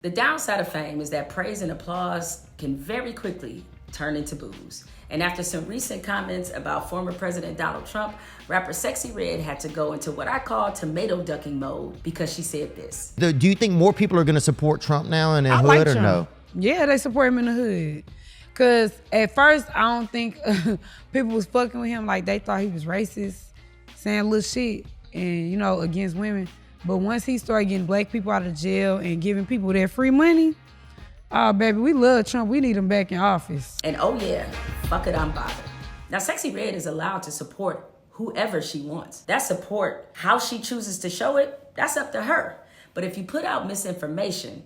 The downside of fame is that praise and applause can very quickly turn into boos. And after some recent comments about former President Donald Trump, rapper Sexyy Red had to go into what I call tomato ducking mode because she said this. Do you think more people are going to support Trump now in the hood like or Trump. no? Yeah, they support him in the hood. Cause at first, I don't think people was fucking with him like they thought he was racist, saying little shit and, against women. But once he started getting black people out of jail and giving people their free money, oh, baby, we love Trump. We need him back in office. And oh yeah, fuck it, Unbothered. Now, Sexyy Red is allowed to support whoever she wants. That support, how she chooses to show it, that's up to her. But if you put out misinformation,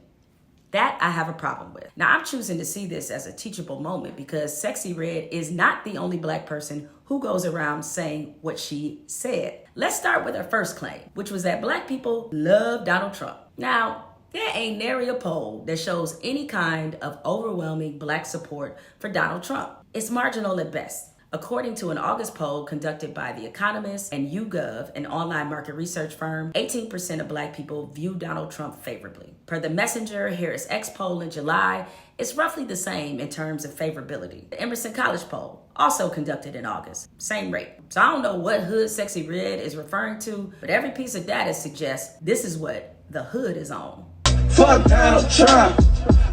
that I have a problem with. Now, I'm choosing to see this as a teachable moment because Sexyy Red is not the only black person who goes around saying what she said. Let's start with her first claim, which was that black people love Donald Trump. Now, there ain't nary a poll that shows any kind of overwhelming black support for Donald Trump. It's marginal at best. According to an August poll conducted by The Economist and YouGov, an online market research firm, 18% of black people view Donald Trump favorably. Per the Messenger Harris X poll in July, it's roughly the same in terms of favorability. The Emerson College poll, also conducted in August, same rate. So I don't know what hood Sexyy Red is referring to, but every piece of data suggests this is what the hood is on. Fuck Donald Trump.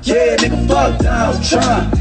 Yeah, nigga, fuck Donald Trump.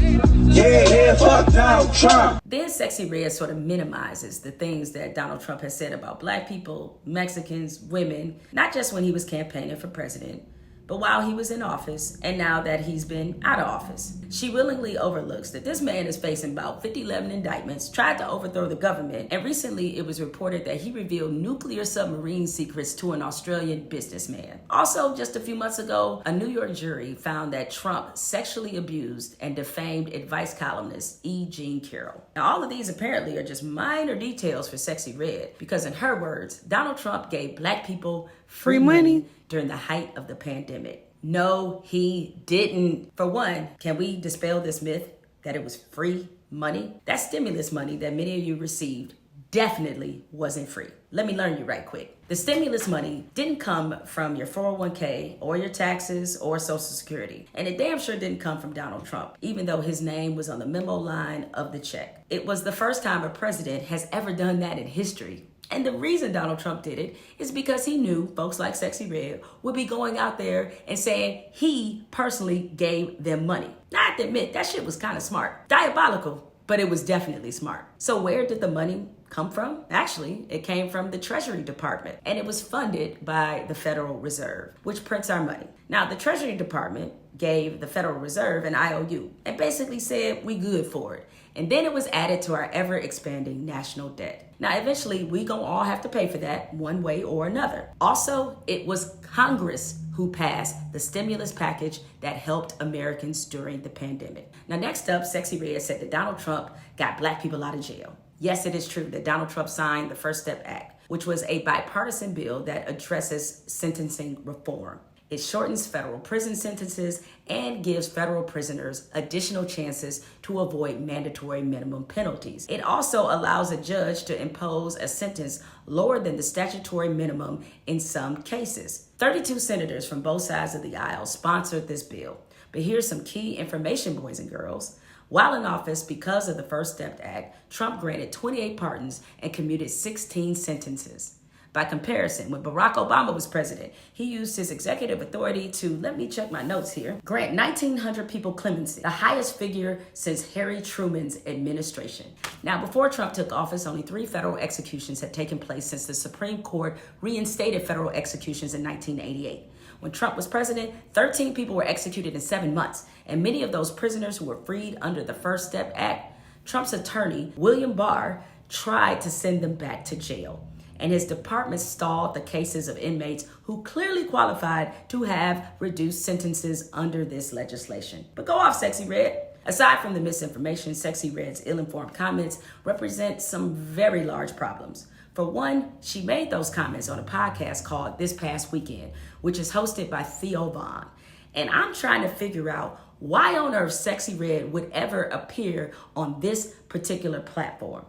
Yeah, fuck Donald Trump. Then Sexyy Red sort of minimizes the things that Donald Trump has said about black people, Mexicans, women, not just when he was campaigning for president, but while he was in office and now that he's been out of office. She willingly overlooks that this man is facing about 50-11 indictments, tried to overthrow the government, and recently it was reported that he revealed nuclear submarine secrets to an Australian businessman. Also, just a few months ago, a New York jury found that Trump sexually abused and defamed advice columnist E. Jean Carroll. Now, all of these apparently are just minor details for Sexyy Red because, in her words, Donald Trump gave black people free money during the height of the pandemic. No, he didn't. For one, can we dispel this myth that it was free money? That stimulus money that many of you received definitely wasn't free. Let me learn you right quick. The stimulus money didn't come from your 401k or your taxes or Social Security. And it damn sure didn't come from Donald Trump, even though his name was on the memo line of the check. It was the first time a president has ever done that in history. And the reason Donald Trump did it is because he knew folks like Sexyy Red would be going out there and saying he personally gave them money. Now, I have to admit, that shit was kind of smart. Diabolical, but it was definitely smart. So where did the money come from? Actually, it came from the Treasury Department, and it was funded by the Federal Reserve, which prints our money. Now, the Treasury Department gave the Federal Reserve an IOU and basically said we good for it. And then it was added to our ever-expanding national debt. Now, eventually, we gonna all have to pay for that one way or another. Also, it was Congress who passed the stimulus package that helped Americans during the pandemic. Now, next up, Sexyy Red said that Donald Trump got black people out of jail. Yes, it is true that Donald Trump signed the First Step Act, which was a bipartisan bill that addresses sentencing reform. It shortens federal prison sentences and gives federal prisoners additional chances to avoid mandatory minimum penalties. It also allows a judge to impose a sentence lower than the statutory minimum in some cases. 32 senators from both sides of the aisle sponsored this bill. But here's some key information, boys and girls. While in office, because of the First Step Act, Trump granted 28 pardons and commuted 16 sentences. By comparison, when Barack Obama was president, he used his executive authority to, let me check my notes here, grant 1,900 people clemency, the highest figure since Harry Truman's administration. Now, before Trump took office, only 3 federal executions had taken place since the Supreme Court reinstated federal executions in 1988. When Trump was president, 13 people were executed in 7 months, and many of those prisoners who were freed under the First Step Act, Trump's attorney, William Barr, tried to send them back to jail. And his department stalled the cases of inmates who clearly qualified to have reduced sentences under this legislation. But go off, Sexyy Red. Aside from the misinformation, Sexyy Red's ill-informed comments represent some very large problems. For one, she made those comments on a podcast called This Past Weekend, which is hosted by Theo Vaughn. And I'm trying to figure out why on earth Sexyy Red would ever appear on this particular platform.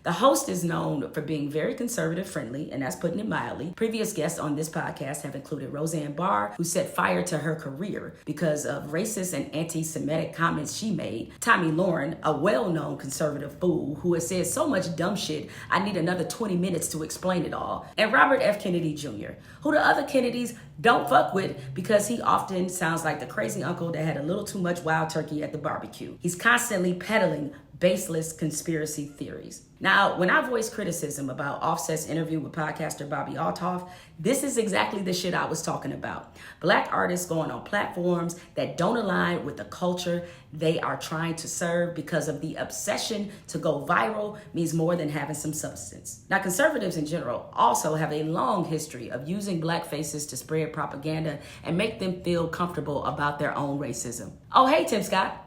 The host is known for being very conservative friendly, and that's putting it mildly. Previous guests on this podcast have included Roseanne Barr, who set fire to her career because of racist and anti-Semitic comments she made. Tommy Lauren, a well-known conservative fool who has said so much dumb shit, I need another 20 minutes to explain it all. And Robert F. Kennedy Jr., who the other Kennedys don't fuck with because he often sounds like the crazy uncle that had a little too much wild turkey at the barbecue. He's constantly peddling baseless conspiracy theories. Now, when I voice criticism about Offset's interview with podcaster Bobby Altoff, this is exactly the shit I was talking about. Black artists going on platforms that don't align with the culture they are trying to serve because of the obsession to go viral means more than having some substance. Now, conservatives in general also have a long history of using black faces to spread propaganda and make them feel comfortable about their own racism. Oh, hey, Tim Scott.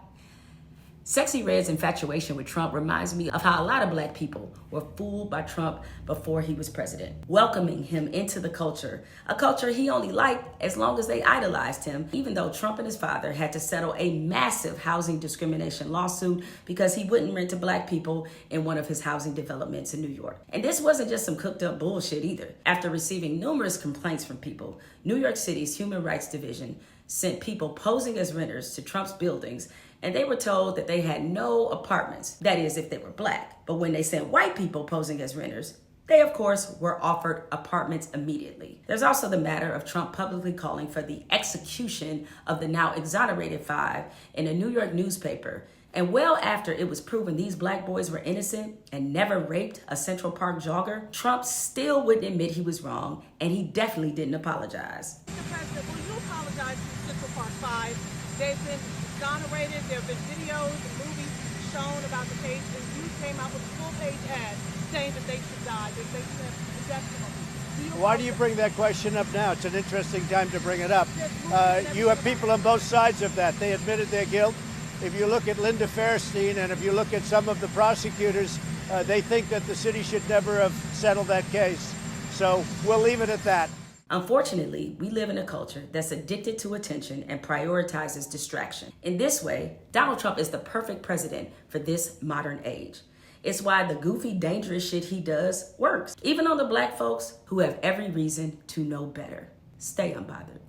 Sexyy Red's infatuation with Trump reminds me of how a lot of black people were fooled by Trump before he was president, welcoming him into the culture, a culture he only liked as long as they idolized him, even though Trump and his father had to settle a massive housing discrimination lawsuit because he wouldn't rent to black people in one of his housing developments in New York. And this wasn't just some cooked up bullshit either. After receiving numerous complaints from people, New York City's Human Rights Division sent people posing as renters to Trump's buildings, and they were told that they had no apartments, that is, if they were black. But when they sent white people posing as renters, they, of course, were offered apartments immediately. There's also the matter of Trump publicly calling for the execution of the now exonerated 5 in a New York newspaper. And well after it was proven these black boys were innocent and never raped a Central Park jogger, Trump still wouldn't admit he was wrong, and he definitely didn't apologize. Mr. President, will you apologize to Central Park 5? They've been exonerated, there have been videos and movies shown about the case, and you came out with a full-page ad saying that they should die, that they should have the death penalty. Why do you bring that question up now? It's an interesting time to bring it up. You have people on both sides of that. They admitted their guilt. If you look at Linda Fairstein and if you look at some of the prosecutors, they think that the city should never have settled that case. So we'll leave it at that. Unfortunately, we live in a culture that's addicted to attention and prioritizes distraction. In this way, Donald Trump is the perfect president for this modern age. It's why the goofy, dangerous shit he does works, even on the black folks who have every reason to know better. Stay unbothered.